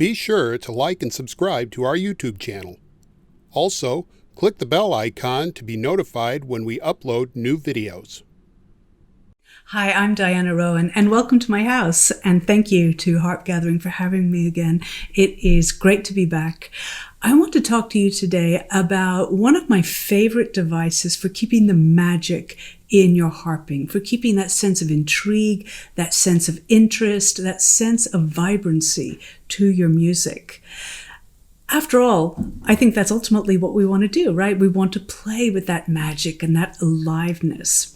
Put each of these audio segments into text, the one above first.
Be sure to like and subscribe to our YouTube channel. Also, click the bell icon to be notified when we upload new videos. Hi, I'm Diana Rowan, and welcome to my house. And thank you to Harp Gathering for having me again. It is great to be back. I want to talk to you today about one of my favorite devices for keeping the magic in your harping, for keeping that sense of intrigue, that sense of interest, that sense of vibrancy to your music. After all, I think that's ultimately what we want to do, right? We want to play with that magic and that aliveness.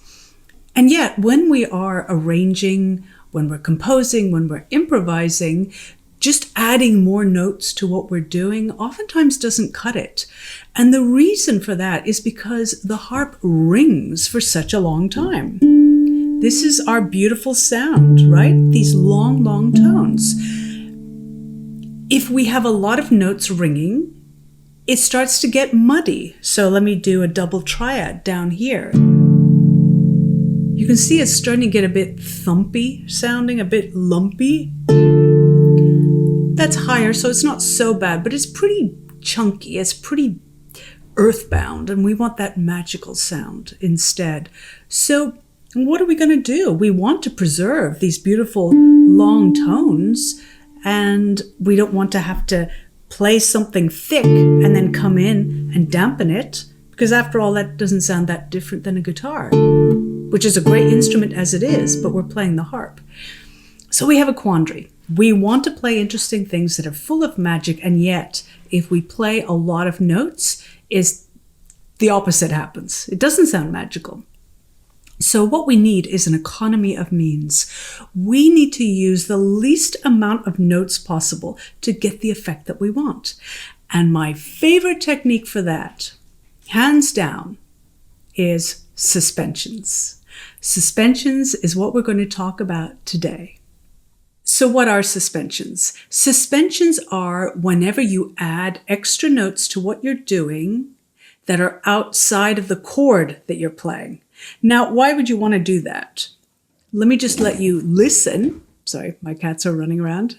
And yet, when we are arranging, when we're composing, when we're improvising, just adding more notes to what we're doing oftentimes doesn't cut it. And the reason for that is because the harp rings for such a long time. This is our beautiful sound, right? These long, long tones. If we have a lot of notes ringing, it starts to get muddy. So let me do a double triad down here. You can see it's starting to get a bit thumpy sounding, a bit lumpy. That's higher, so it's not so bad, but it's pretty chunky, it's pretty earthbound, and we want that magical sound instead. So what are we going to do? We want to preserve these beautiful long tones, and we don't want to have to play something thick and then come in and dampen it, because after all, that doesn't sound that different than a guitar, which is a great instrument as it is, but we're playing the harp. So we have a quandary. We want to play interesting things that are full of magic, and yet if we play a lot of notes, the opposite happens. It doesn't sound magical. So what we need is an economy of means. We need to use the least amount of notes possible to get the effect that we want. And my favorite technique for that, hands down, is suspensions. Suspensions is what we're going to talk about today. So what are suspensions? Suspensions are whenever you add extra notes to what you're doing that are outside of the chord that you're playing. Now, why would you want to do that? Let me just let you listen. Sorry, my cats are running around.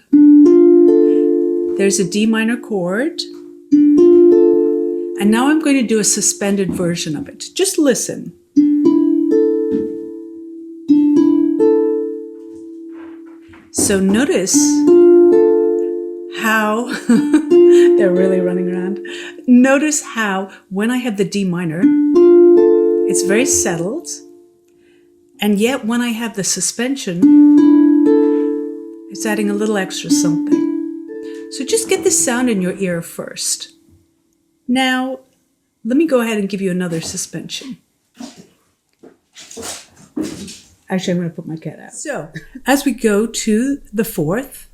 There's a D minor chord. And now I'm going to do a suspended version of it. Just listen. So notice how, they're really running around. Notice how when I have the D minor, it's very settled. And yet when I have the suspension, it's adding a little extra something. So just get this sound in your ear first. Now, let me go ahead and give you another suspension. Actually, I'm going to put my cat out. So, as we go to the fourth,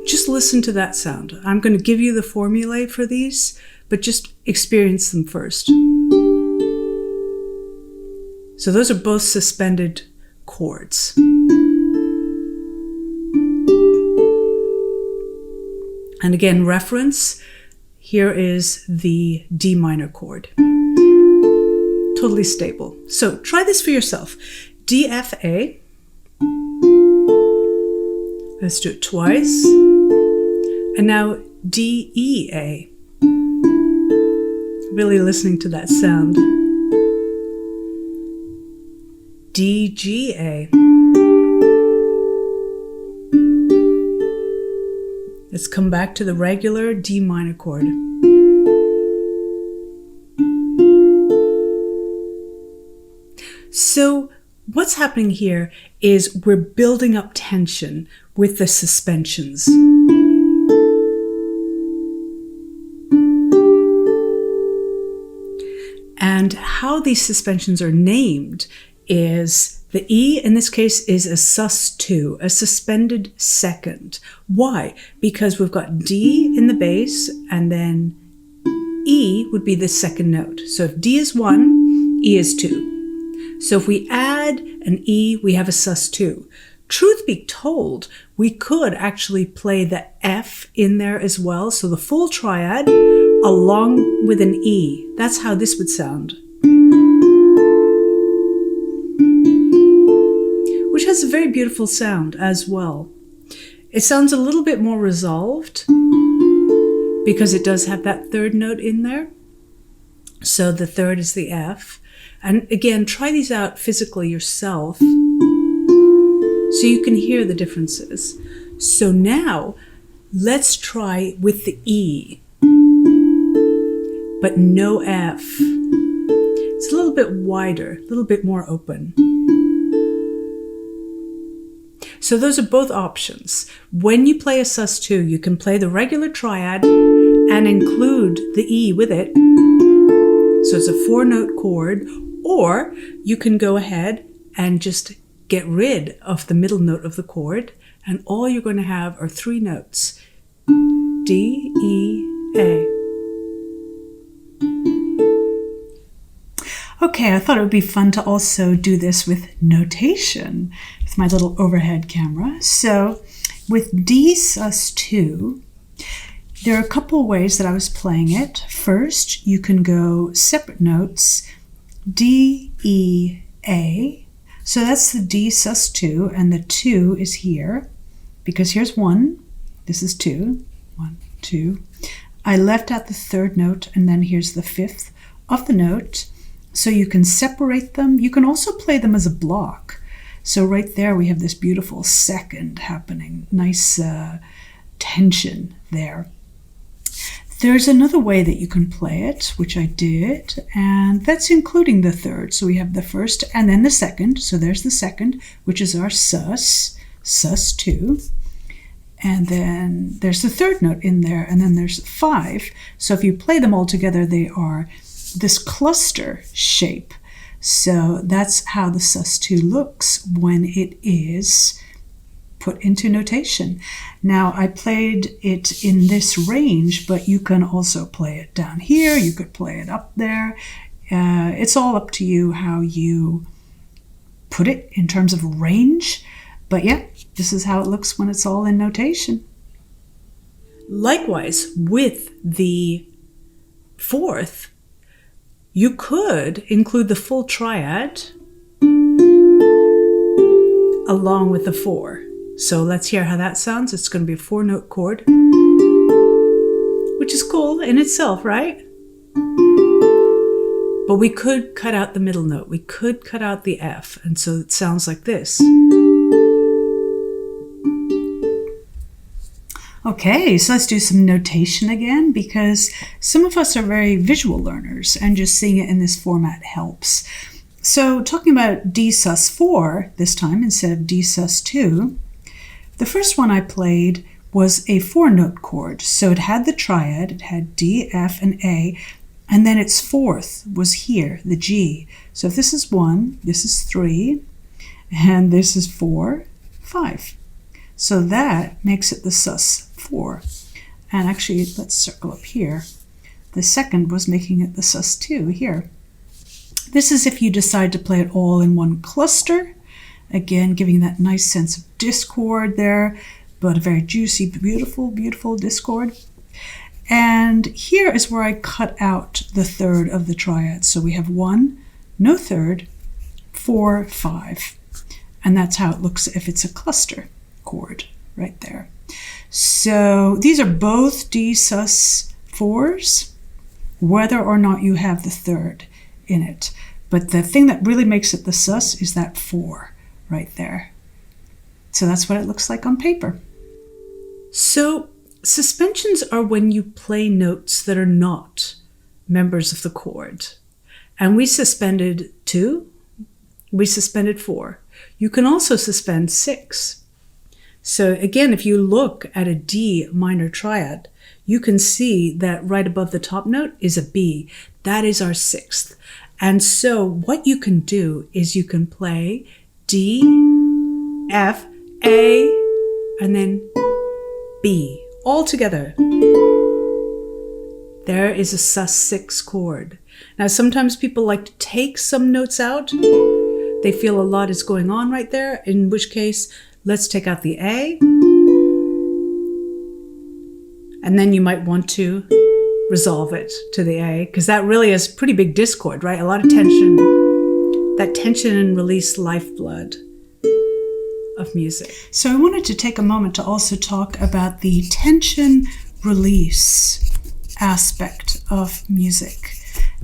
just listen to that sound. I'm going to give you the formulae for these, but just experience them first. So those are both suspended chords. And again, reference, here is the D minor chord. Totally stable. So try this for yourself. D, F, A. Let's do it twice. And now D, E, A. Really listening to that sound. D, G, A. Let's come back to the regular D minor chord. So what's happening here is we're building up tension with the suspensions. And how these suspensions are named is the E in this case is a sus2, a suspended second. Why? Because we've got D in the bass and then E would be the second note. So if D is 1, E is 2. So if we add an E, we have a sus2. Truth be told, we could actually play the F in there as well. So the full triad along with an E. That's how this would sound. Which has a very beautiful sound as well. It sounds a little bit more resolved because it does have that third note in there. So the third is the F. And again, try these out physically yourself so you can hear the differences. So now let's try with the E, but no F. It's a little bit wider, a little bit more open. So those are both options. When you play a Sus2, you can play the regular triad and include the E with it. So it's a 4-note chord, or you can go ahead and just get rid of the middle note of the chord, and all you're going to have are 3 notes. D, E, A. Okay, I thought it would be fun to also do this with notation with my little overhead camera. So with D Sus2, there are a couple ways that I was playing it. First, you can go separate notes, D, E, A. So that's the D Sus2, and the 2 is here, because here's 1, this is 2, 1, 2. I left out the third note, and then here's the 5th of the note. So you can separate them. You can also play them as a block. So right there we have this beautiful second happening. Nice tension there. There's another way that you can play it, which I did, and that's including the third. So we have the first and then the second. So there's the second, which is our sus, sus2. And then there's the third note in there, and then there's 5. So if you play them all together, they are this cluster shape. So that's how the sus2 looks when it is put into notation. Now I played it in this range, but you can also play it down here. You could play it up there. It's all up to you how you put it in terms of range. But yeah, this is how it looks when it's all in notation. Likewise, with the 4th, you could include the full triad along with the 4. So let's hear how that sounds. It's going to be a 4-note chord, which is cool in itself, right? But we could cut out the middle note. We could cut out the F, and so it sounds like this. Okay, so let's do some notation again, because some of us are very visual learners and just seeing it in this format helps. So talking about D sus4 this time instead of D sus2, the first one I played was a 4-note chord. So it had the triad, it had D, F, and A, and then its 4th was here, the G. So if this is 1, this is 3, and this is 4, 5. So that makes it the sus4. And actually, let's circle up here. The second was making it the sus2 here. This is if you decide to play it all in one cluster. Again, giving that nice sense of discord there, but a very juicy, beautiful, beautiful discord. And here is where I cut out the third of the triad. So we have 1, no third, 4, 5. And that's how it looks if it's a cluster chord right there. So these are both D sus4s, whether or not you have the third in it. But the thing that really makes it the sus is that 4 right there. So that's what it looks like on paper. So suspensions are when you play notes that are not members of the chord. And we suspended 2, we suspended 4. You can also suspend 6. So again, if you look at a D minor triad, you can see that right above the top note is a B. That is our 6th. And so what you can do is you can play D, F, A, and then B, all together. There is a sus6 chord. Now, sometimes people like to take some notes out. They feel a lot is going on right there, in which case, let's take out the A. And then you might want to resolve it to the A, because that really is pretty big discord, right? A lot of tension. That tension and release lifeblood. of music. So I wanted to take a moment to also talk about the tension release aspect of music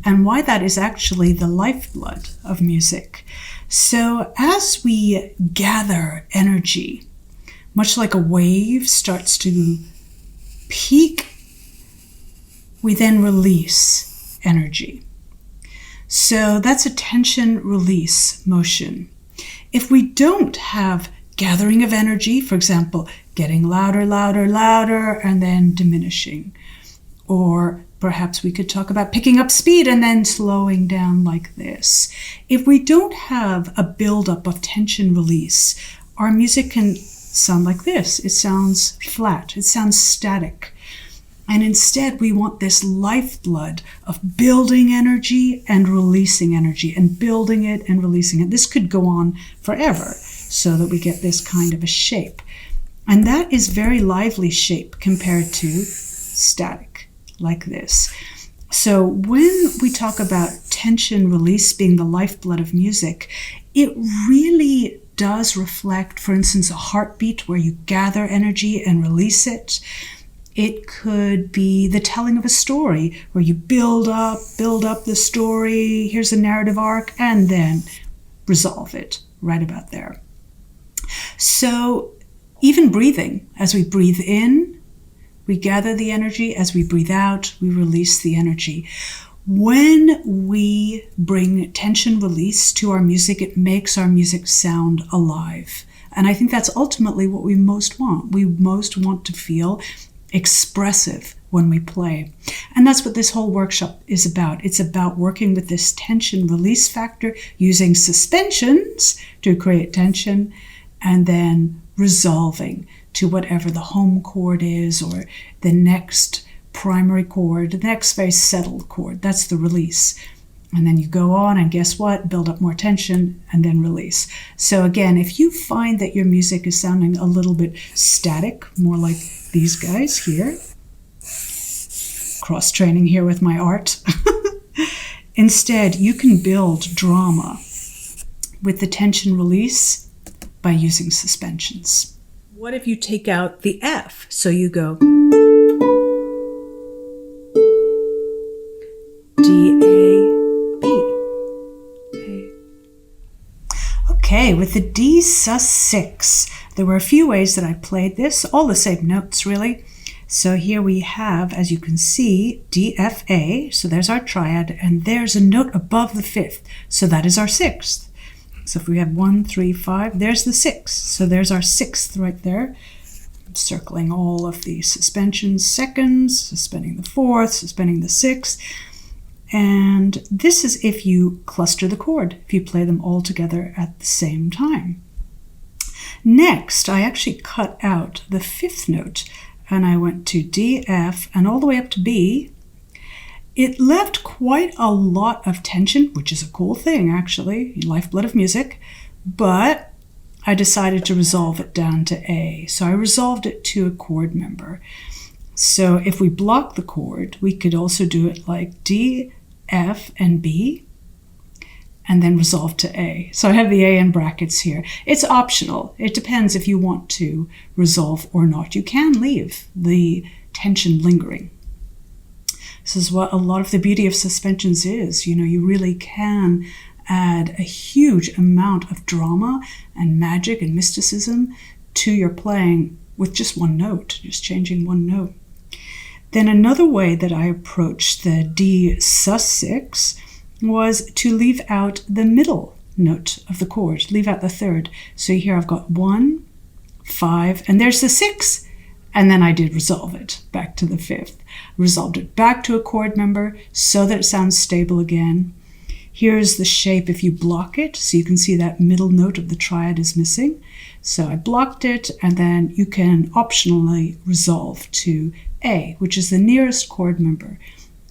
and why that is actually the lifeblood of music. So as we gather energy, much like a wave starts to peak, we then release energy. So that's a tension release motion. If we don't have gathering of energy, for example, getting louder, louder, louder, and then diminishing, or perhaps we could talk about picking up speed and then slowing down like this. If we don't have a buildup of tension release, our music can sound like this. It sounds flat. It sounds static. And instead, we want this lifeblood of building energy and releasing energy, and building it and releasing it. This could go on forever so that we get this kind of a shape. And that is very lively shape compared to static, like this. So when we talk about tension release being the lifeblood of music, it really does reflect, for instance, a heartbeat where you gather energy and release it. It could be the telling of a story where you build up the story, here's a narrative arc, and then resolve it right about there. So even breathing, as we breathe in, we gather the energy. As we breathe out, we release the energy. When we bring tension release to our music, it makes our music sound alive. And I think that's ultimately what we most want. We most want to feel expressive when we play. And that's what this whole workshop is about. It's about working with this tension release factor, using suspensions to create tension, and then resolving to whatever the home chord is, or the next primary chord, the next very settled chord. That's the release. And then you go on and guess what? Build up more tension and then release. So again, if you find that your music is sounding a little bit static, more like these guys here, cross-training here with my art, instead you can build drama with the tension release by using suspensions. What if you take out the F? So you go D, A, B. Okay, with the D Sus6, there were a few ways that I played this, all the same notes really. So here we have, as you can see, D, F, A, so there's our triad, and there's a note above the fifth, so that is our sixth. So if we have 1, 3, 5, there's the sixth, so there's our sixth right there. I'm circling all of the suspensions, seconds, suspending the fourth, suspending the sixth. And this is if you cluster the chord, if you play them all together at the same time. Next, I actually cut out the fifth note, and I went to D, F, and all the way up to B. It left quite a lot of tension, which is a cool thing, actually, lifeblood of music, but I decided to resolve it down to A. So I resolved it to a chord member. So if we block the chord, we could also do it like D, F, and B, and then resolve to A. So I have the A in brackets here. It's optional. It depends if you want to resolve or not. You can leave the tension lingering. This is what a lot of the beauty of suspensions is. You know, you really can add a huge amount of drama and magic and mysticism to your playing with just one note, just changing one note. Then another way that I approached the D Sus6 was to leave out the middle note of the chord, leave out the third. So here I've got 1, 5, and there's the 6, and then I did resolve it back to the fifth. Resolved it back to a chord member so that it sounds stable again. Here's the shape if you block it, so you can see that middle note of the triad is missing. So I blocked it, and then you can optionally resolve to A, which is the nearest chord member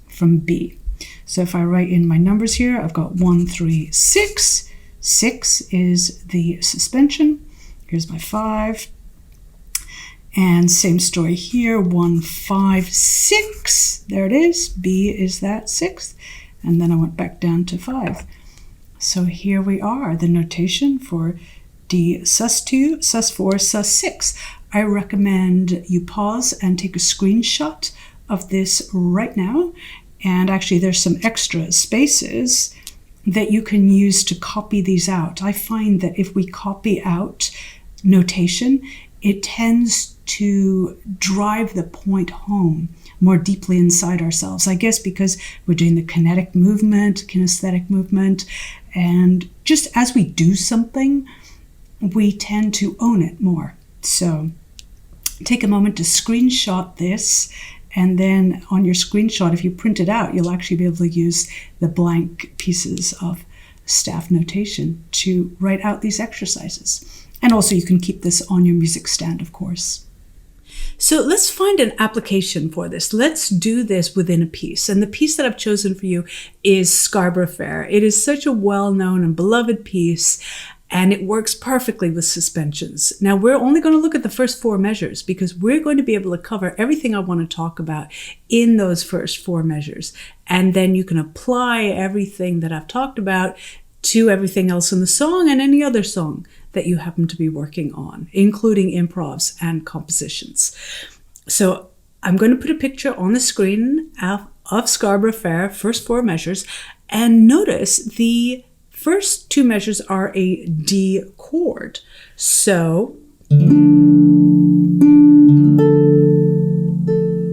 from B. So if I write in my numbers here, I've got 1, 3, 6. 6 is the suspension. Here's my 5. And same story here, 1, 5, 6. There it is. B is that sixth. And then I went back down to 5. So here we are, the notation for D sus2, sus4, sus6. I recommend you pause and take a screenshot of this right now. And actually there's some extra spaces that you can use to copy these out. I find that if we copy out notation, it tends to drive the point home more deeply inside ourselves. I guess because we're doing the kinetic movement, kinesthetic movement, and just as we do something, we tend to own it more. So take a moment to screenshot this, and then on your screenshot, if you print it out, you'll actually be able to use the blank pieces of staff notation to write out these exercises. And also you can keep this on your music stand, of course. So let's find an application for this. Let's do this within a piece. And the piece that I've chosen for you is Scarborough Fair. It is such a well-known and beloved piece, and it works perfectly with suspensions. Now, we're only going to look at the first 4 measures because we're going to be able to cover everything I want to talk about in those first 4 measures. And then you can apply everything that I've talked about to everything else in the song and any other song that you happen to be working on, including improvs and compositions. So I'm going to put a picture on the screen of Scarborough Fair, first 4 measures, and notice the first 2 measures are a D chord. So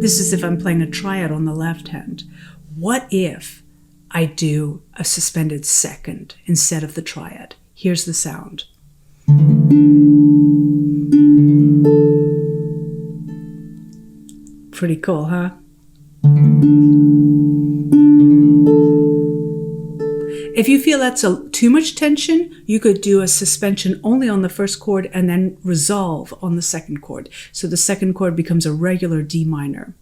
this is if I'm playing a triad on the left hand. What if I do a suspended second instead of the triad? Here's the sound. Pretty cool, huh? If you feel that's too much tension, you could do a suspension only on the first chord and then resolve on the second chord. So the second chord becomes a regular D minor.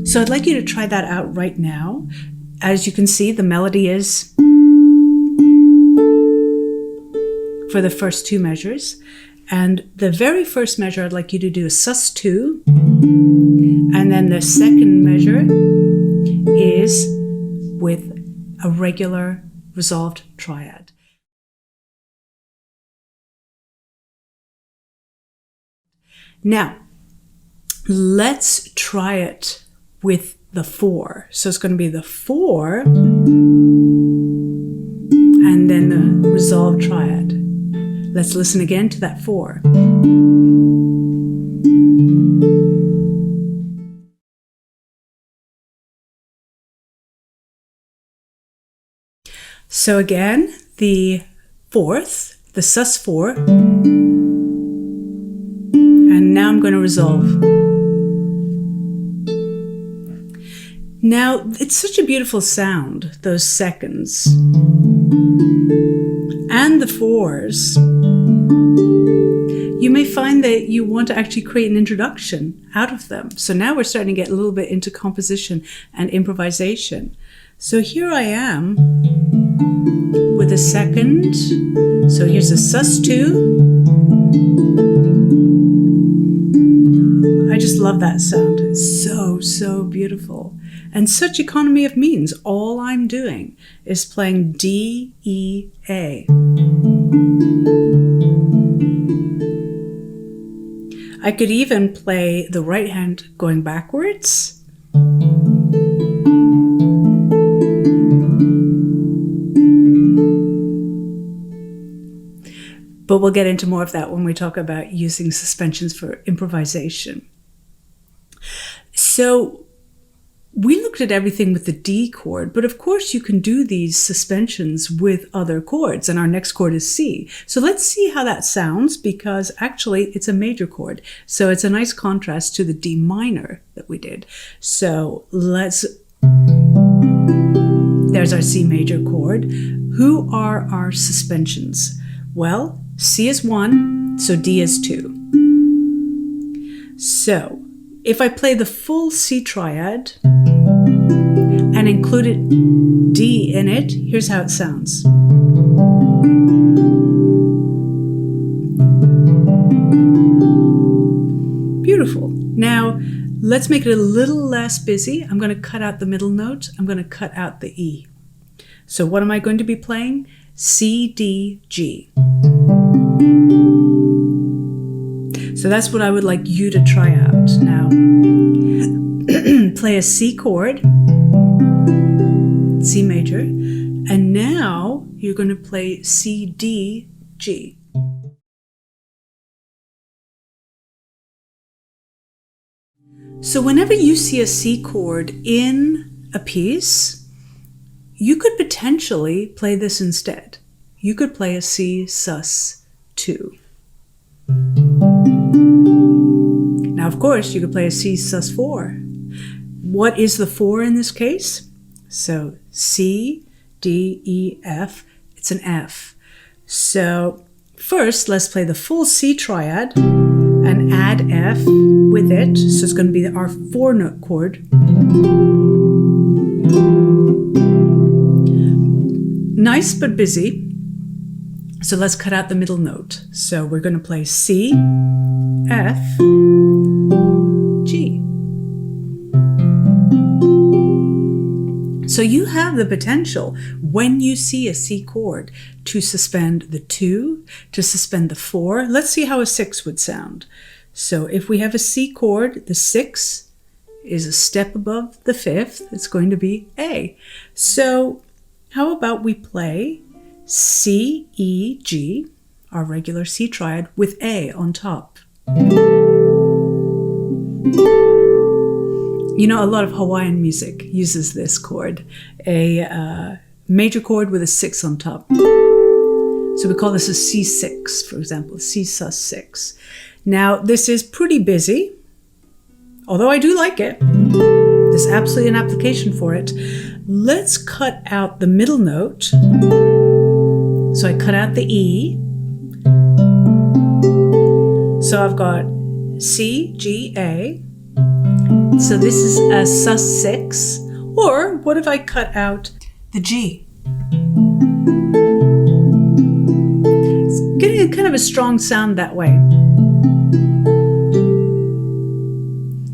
So I'd like you to try that out right now. As you can see, the melody is for the first 2 measures. And the very first measure I'd like you to do is sus2. And then the second measure is with a regular resolved triad. Now, let's try it with the 4. So it's going to be the 4 and then the resolved triad. Let's listen again to that 4. So again, the 4th, the sus4, and now I'm going to resolve. Now, it's such a beautiful sound, those seconds. And the 4s. You may find that you want to actually create an introduction out of them. So now we're starting to get a little bit into composition and improvisation. So here I am with a second. So here's a sus2. I just love that sound. It's so, so beautiful. And such economy of means. All I'm doing is playing D, E, A. I could even play the right hand going backwards. But we'll get into more of that when we talk about using suspensions for improvisation. So we looked at everything with the D chord, but of course you can do these suspensions with other chords, and our next chord is C. So let's see how that sounds, because actually it's a major chord. So it's a nice contrast to the D minor that we did. So there's our C major chord. Who are our suspensions? Well, C is 1, so D is 2. So if I play the full C triad and included D in it, here's how it sounds. Beautiful. Now, let's make it a little less busy. I'm going to cut out the middle note. I'm going to cut out the E. So what am I going to be playing? C, D, G. So that's what I would like you to try out. Now, play a C chord, C major, and now you're going to play C, D, G. So whenever you see a C chord in a piece, you could potentially play this instead. You could play a C sus 2. Now, of course, you could play a C sus 4. What is the 4 in this case? So C, D, E, F. It's an F. So first, let's play the full C triad and add F with it. So it's going to be our 4-note chord. Nice but busy. So let's cut out the middle note. So we're going to play C, F, G. So you have the potential when you see a C chord to suspend the 2, to suspend the 4. Let's see how a 6 would sound. So if we have a C chord, the 6 is a step above the 5th. It's going to be A. So how about we play C, E, G, our regular C triad, with A on top. You know, a lot of Hawaiian music uses this chord, a major chord with a 6 on top. So we call this a C6, for example, C sus 6. Now, this is pretty busy, although I do like it. There's absolutely an application for it. Let's cut out the middle note. So I cut out the E. So I've got C, G, A. So this is a sus 6. Or what if I cut out the G? It's getting a kind of a strong sound that way.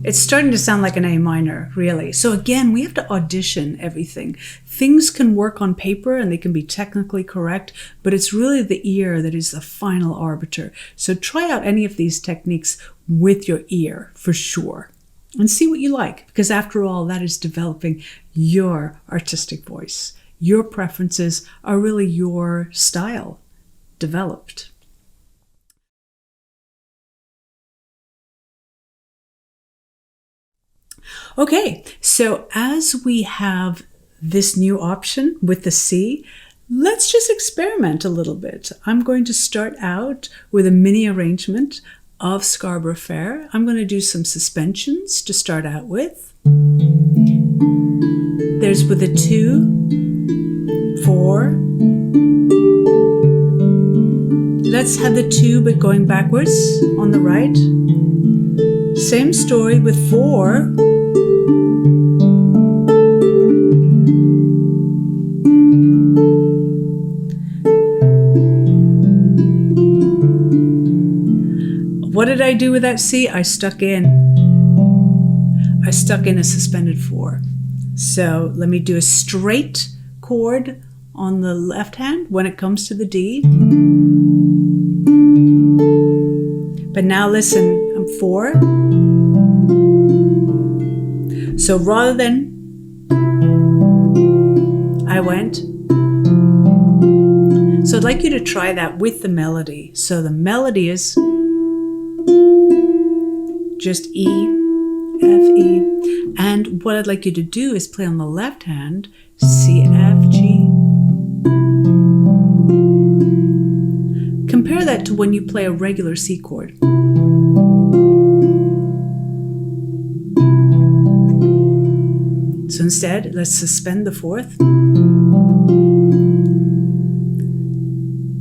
It's starting to sound like an A minor, really. So again, we have to audition everything. Things can work on paper and they can be technically correct, but it's really the ear that is the final arbiter. So try out any of these techniques with your ear for sure and see what you like, because after all, that is developing your artistic voice. Your preferences are really your style developed. Okay, so as we have this new option with the C, let's just experiment a little bit. I'm going to start out with a mini arrangement of Scarborough Fair. I'm going to do some suspensions to start out with. There's with a 2, 4. Let's have the 2 but going backwards on the right. Same story with 4. What did I do with that C? I stuck in a suspended 4. So let me do a straight chord on the left hand when it comes to the D. But now listen, I'm 4. So rather than I went. So I'd like you to try that with the melody. So the melody is just E, F, E. And what I'd like you to do is play on the left hand, C, F, G. Compare that to when you play a regular C chord. So instead, let's suspend the 4th.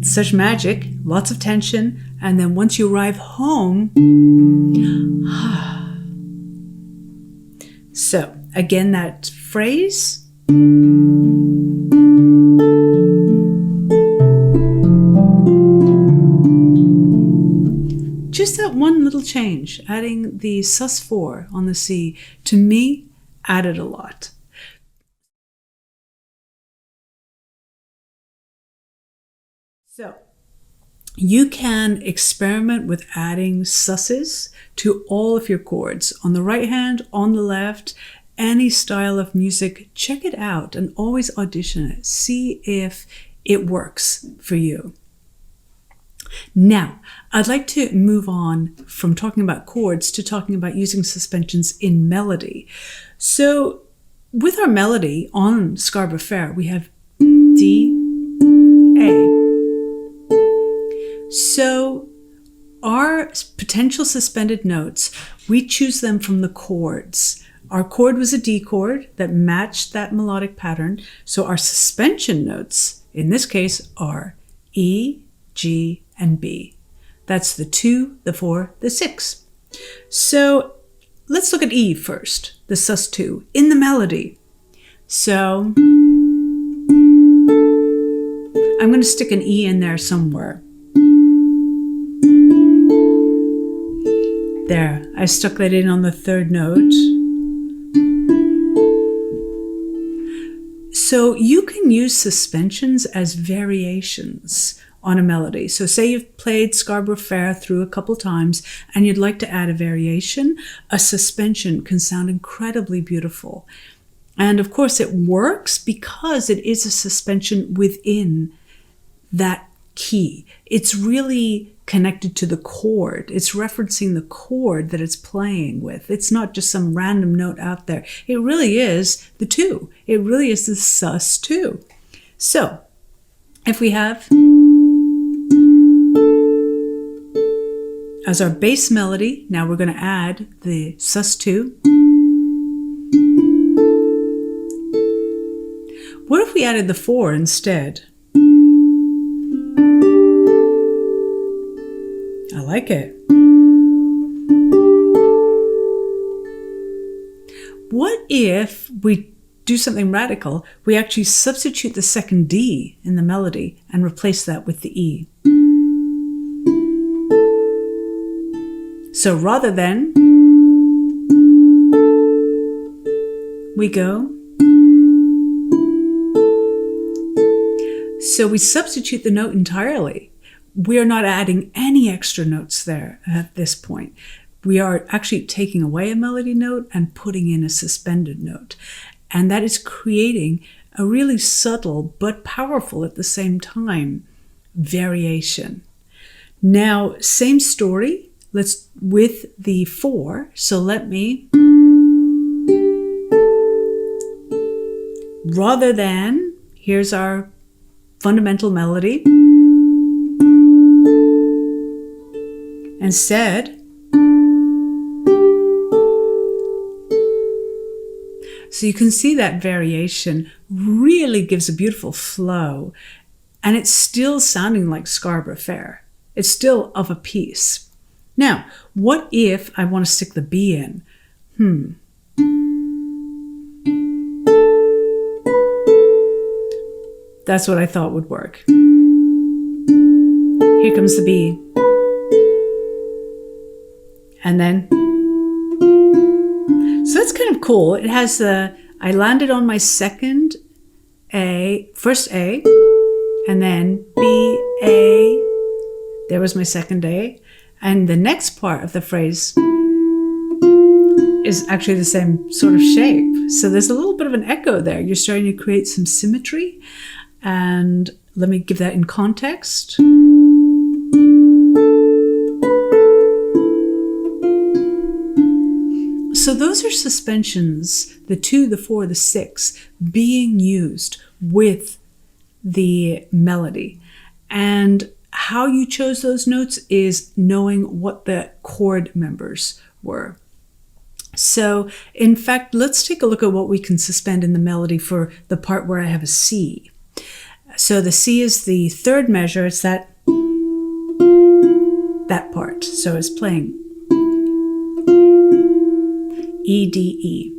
Such magic, lots of tension, and then once you arrive home, so again, that phrase. Just that one little change, adding the sus 4 on the C, to me, added a lot. So you can experiment with adding suses to all of your chords on the right hand, on the left, any style of music. Check it out and always audition it. See if it works for you. Now, I'd like to move on from talking about chords to talking about using suspensions in melody. So with our melody on Scarborough Fair, we have D, A. So our potential suspended notes, we choose them from the chords. Our chord was a D chord that matched that melodic pattern. So our suspension notes, in this case, are E, G, and B. That's the 2, the 4, the 6. So let's look at E first, the sus2 in the melody. So I'm going to stick an E in there somewhere. There, I stuck that in on the 3rd note. So you can use suspensions as variations on a melody. So say you've played Scarborough Fair through a couple times and you'd like to add a variation, a suspension can sound incredibly beautiful. And of course it works because it is a suspension within that key. It's really connected to the chord. It's referencing the chord that it's playing with. It's not just some random note out there. It really is the 2. It really is the sus2. So if we have as our bass melody, now we're going to add the sus2. What if we added the 4 instead? I like it. What if we do something radical? We actually substitute the 2nd D in the melody and replace that with the E. So rather than, we go. So we substitute the note entirely. We're not adding any extra notes there at this point. We are actually taking away a melody note and putting in a suspended note. And that is creating a really subtle but powerful at the same time variation. Now, same story. Let's with the 4. So let me, rather than, here's our fundamental melody. Instead, so you can see that variation really gives a beautiful flow, and it's still sounding like Scarborough Fair. It's still of a piece. Now, what if I want to stick the B in? That's what I thought would work. Here comes the B. And then, so that's kind of cool. It has the, I landed on my second A, first A, and then B, A. There was my second A. And the next part of the phrase is actually the same sort of shape. So there's a little bit of an echo there. You're starting to create some symmetry. And let me give that in context. So those are suspensions, the 2, the 4, the 6, being used with the melody. And how you chose those notes is knowing what the chord members were. So in fact, let's take a look at what we can suspend in the melody for the part where I have a C. So the C is the 3rd measure. It's that part. So it's playing E, D, E.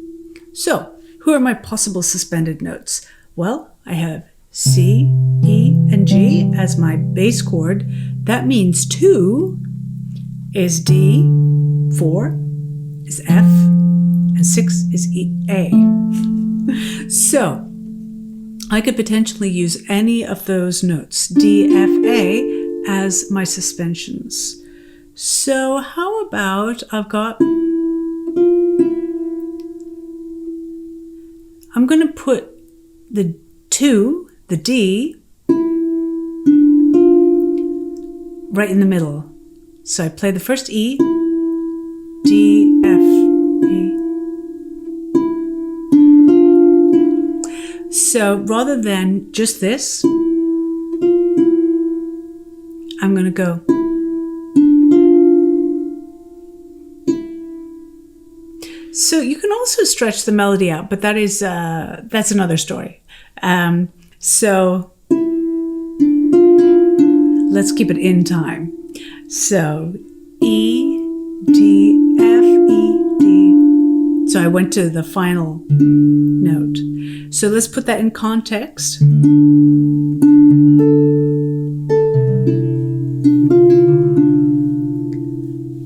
So who are my possible suspended notes? Well, I have C, E, and G as my bass chord. That means 2 is D, 4 is F, and 6 is A. So I could potentially use any of those notes, D, F, A, as my suspensions. So how about I'm going to put the 2, the D, right in the middle. So I play the first E, D, F, E. So rather than just this, I'm going to go. So you can also stretch the melody out, but that's another story. So let's keep it in time. So E, D, F, E, D. So I went to the final note. So let's put that in context.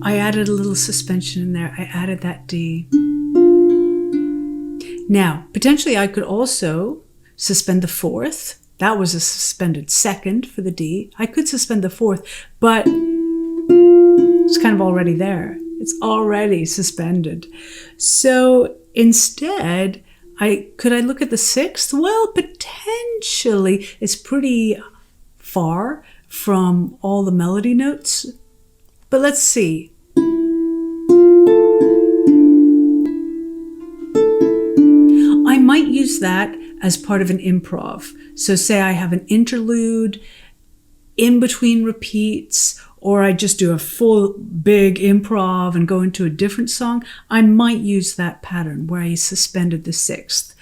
I added a little suspension in there. I added that D. Now, potentially I could also suspend the 4th. That was a suspended 2nd for the D. I could suspend the 4th, but it's kind of already there. It's already suspended. So instead, could I look at the 6th? Well, potentially. It's pretty far from all the melody notes. But let's see. I might use that as part of an improv. So say I have an interlude in between repeats, or I just do a full big improv and go into a different song. I might use that pattern where I suspended the 6th.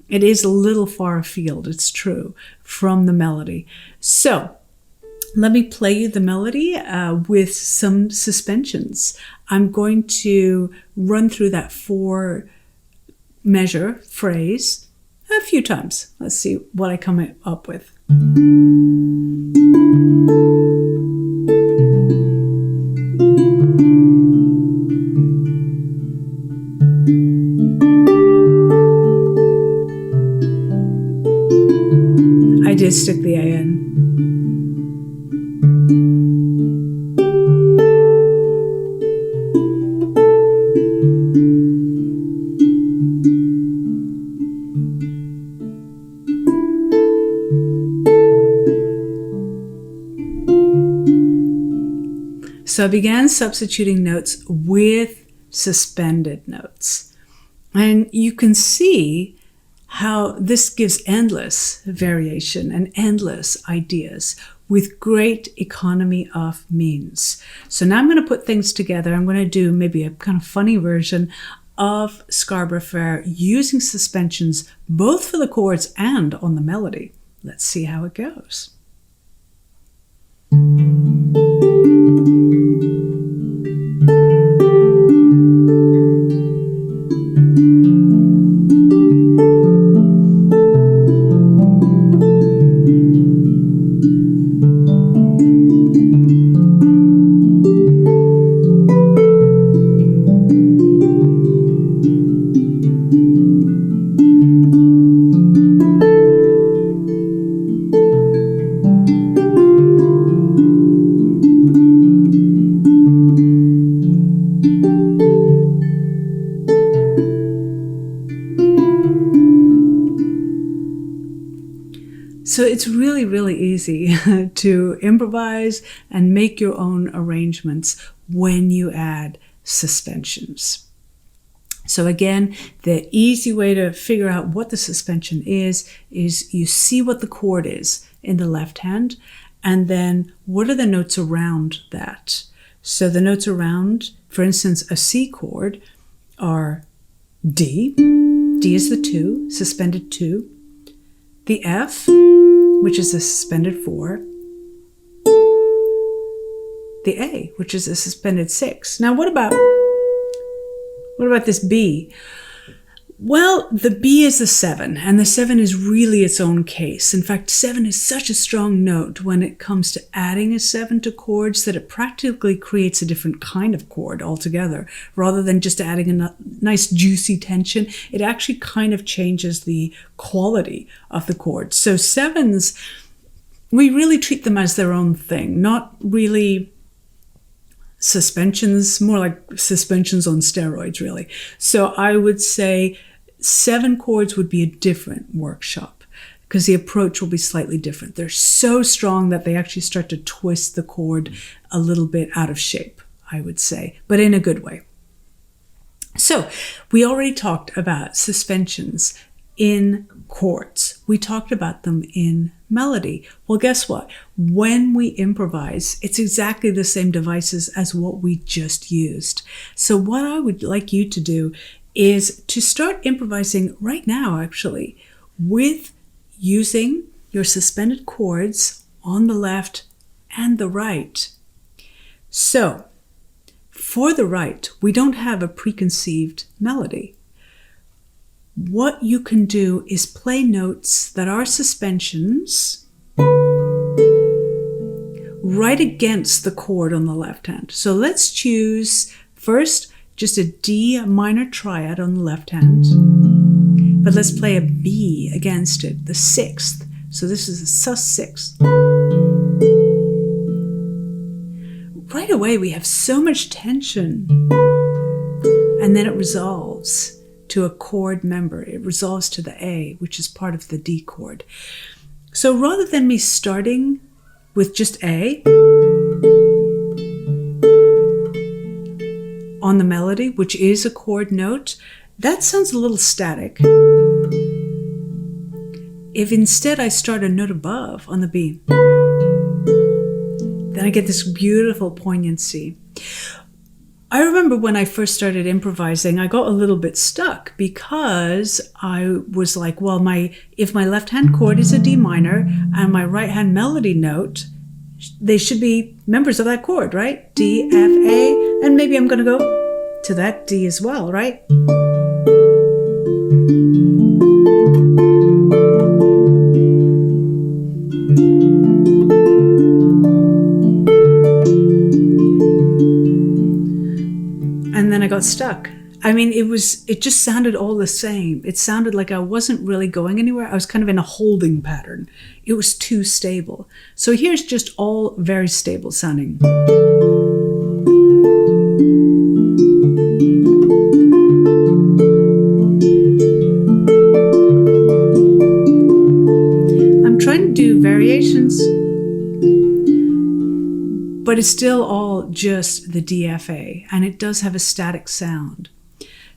It is a little far afield, it's true, from the melody. So let me play you the melody with some suspensions. I'm going to run through that 4-measure phrase a few times. Let's see what I come up with. I did stick the A in. So I began substituting notes with suspended notes. And you can see how this gives endless variation and endless ideas with great economy of means. So now I'm going to put things together. I'm going to do maybe a kind of funny version of Scarborough Fair using suspensions both for the chords and on the melody. Let's see how it goes. So it's really, really easy to improvise and make your own arrangements when you add suspensions. So again, the easy way to figure out what the suspension is you see what the chord is in the left hand, and then what are the notes around that. So the notes around, for instance, a C chord are D. D is the 2, suspended 2. The F, which is a suspended 4. The A, which is a suspended 6. Now what about this B? Well, the B is the 7, and the 7 is really its own case. In fact, 7 is such a strong note when it comes to adding a 7 to chords that it practically creates a different kind of chord altogether. Rather than just adding a nice juicy tension, it actually kind of changes the quality of the chord. So 7s, we really treat them as their own thing, not really suspensions, more like suspensions on steroids, really. So I would say 7 chords would be a different workshop because the approach will be slightly different. They're so strong that they actually start to twist the chord a little bit out of shape, I would say, but in a good way. So we already talked about suspensions in chords. We talked about them in melody. Well, guess what? When we improvise, it's exactly the same devices as what we just used. So what I would like you to do is to start improvising right now, actually, with using your suspended chords on the left and the right. So for the right, we don't have a preconceived melody. What you can do is play notes that are suspensions right against the chord on the left hand. So let's choose first just a D minor triad on the left hand, but let's play a B against it, the 6th. So this is a Sus 6. Right away we have so much tension, and then it resolves to a chord member. It resolves to the A, which is part of the D chord. So rather than me starting with just A on the melody, which is a chord note, that sounds a little static. If instead I start a note above on the B, then I get this beautiful poignancy. I remember when I first started improvising, I got a little bit stuck because I was like, well, if my left hand chord is a D minor and my right hand melody note, they should be members of that chord, right? D, F, A, and maybe I'm going to go to that D as well, right? And then I got stuck. I mean, it just sounded all the same. It sounded like I wasn't really going anywhere. I was kind of in a holding pattern. It was too stable. So here's just all very stable sounding. I'm trying to do variations, but it's still all just the DFA, and it does have a static sound.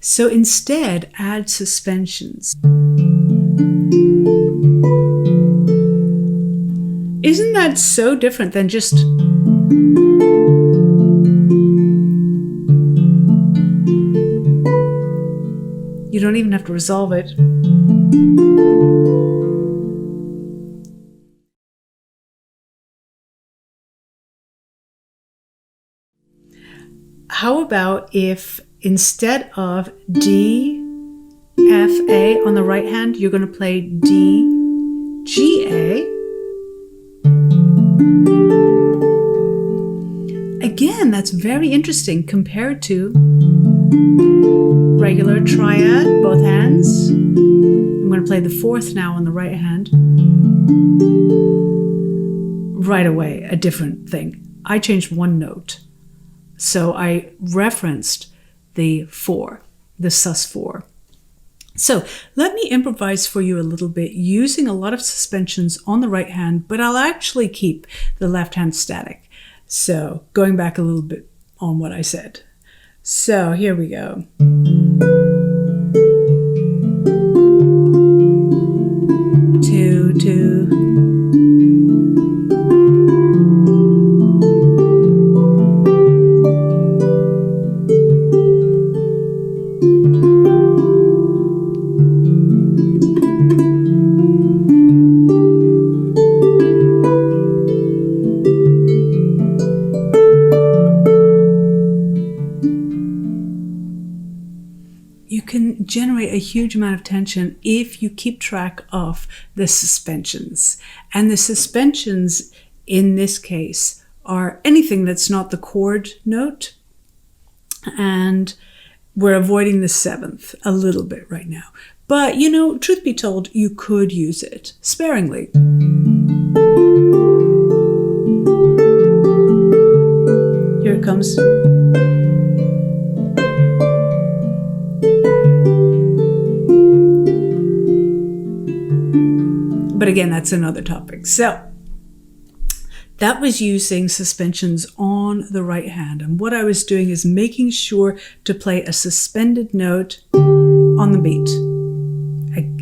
So instead, add suspensions. Isn't that so different than just... You don't even have to resolve it. How about if instead of D, F, A on the right hand, you're going to play D, G, A. Again, that's very interesting compared to regular triad, both hands. I'm going to play the 4th now on the right hand. Right away, a different thing. I changed one note. So I referenced the 4, the Sus 4. So let me improvise for you a little bit using a lot of suspensions on the right hand, but I'll actually keep the left hand static. So going back a little bit on what I said. So here we go. 2, 2. huge amount of tension if you keep track of the suspensions. And the suspensions in this case are anything that's not the chord note. And we're avoiding the seventh a little bit right now. But, you know, truth be told, you could use it sparingly. Here it comes. But again, that's another topic. So that was using suspensions on the right hand. And what I was doing is making sure to play a suspended note on the beat,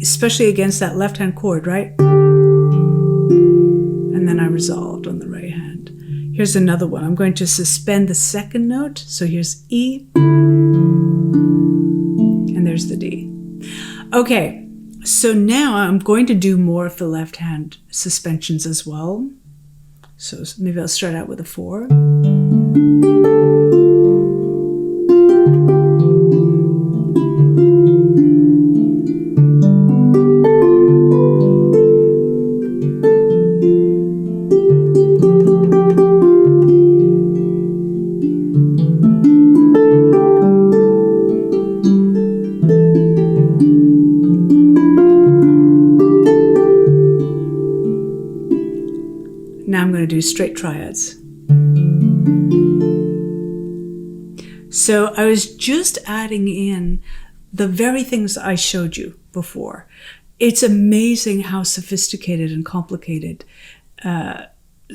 especially against that left hand chord, right? And then I resolved on the right hand. Here's another one. I'm going to suspend the second note. So here's E, and there's the D. Okay, so now I'm going to do more of the left hand suspensions as well. So maybe I'll start out with a 4. Now I'm going to do straight triads. So I was just adding in the very things I showed you before. It's amazing how sophisticated and complicated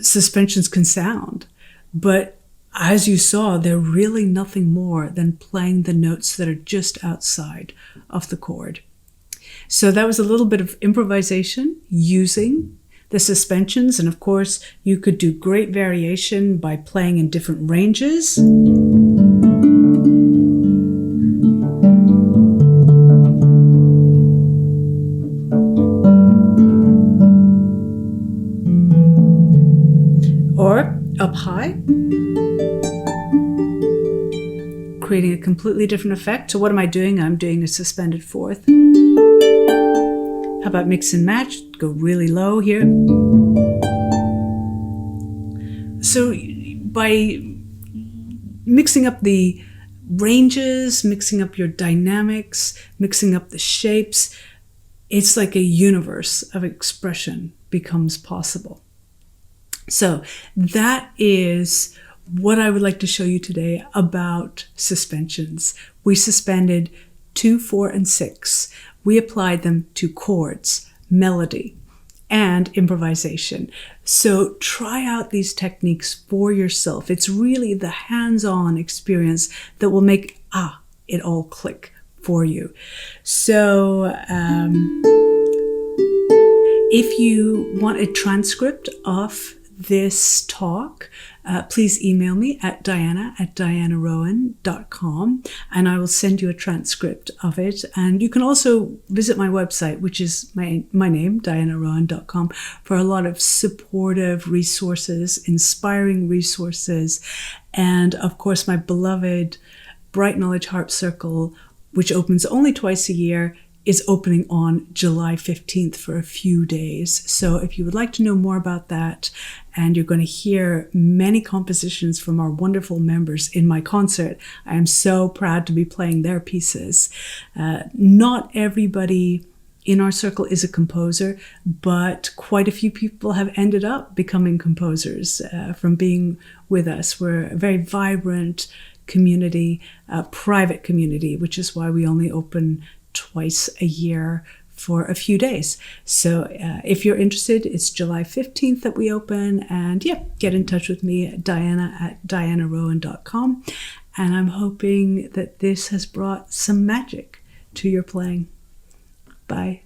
suspensions can sound. But as you saw, they're really nothing more than playing the notes that are just outside of the chord. So that was a little bit of improvisation using the suspensions, and of course you could do great variation by playing in different ranges. Or up high, creating a completely different effect. So what am I doing? I'm doing a suspended fourth. How about mix and match? Go really low here. So by mixing up the ranges, mixing up your dynamics, mixing up the shapes, it's like a universe of expression becomes possible. So that is what I would like to show you today about suspensions. We suspended 2, 4, and 6. We applied them to chords, melody, and improvisation. So try out these techniques for yourself. It's really the hands-on experience that will make it all click for you. So if you want a transcript of this talk, please email me at diana@dianarowan.com, and I will send you a transcript of it. And you can also visit my website, which is my name, dianarowan.com, for a lot of supportive resources, inspiring resources, and of course my beloved Bright Knowledge Harp Circle, which opens only twice a year, is opening on July 15th for a few days. So if you would like to know more about that, and you're going to hear many compositions from our wonderful members in my concert, I am so proud to be playing their pieces. Not everybody in our circle is a composer, but quite a few people have ended up becoming composers from being with us. We're a very vibrant community, private community, which is why we only open twice a year for a few days. So if you're interested, it's July 15th that we open, and get in touch with me at diana@dianarowan.com. And I'm hoping that this has brought some magic to your playing. Bye.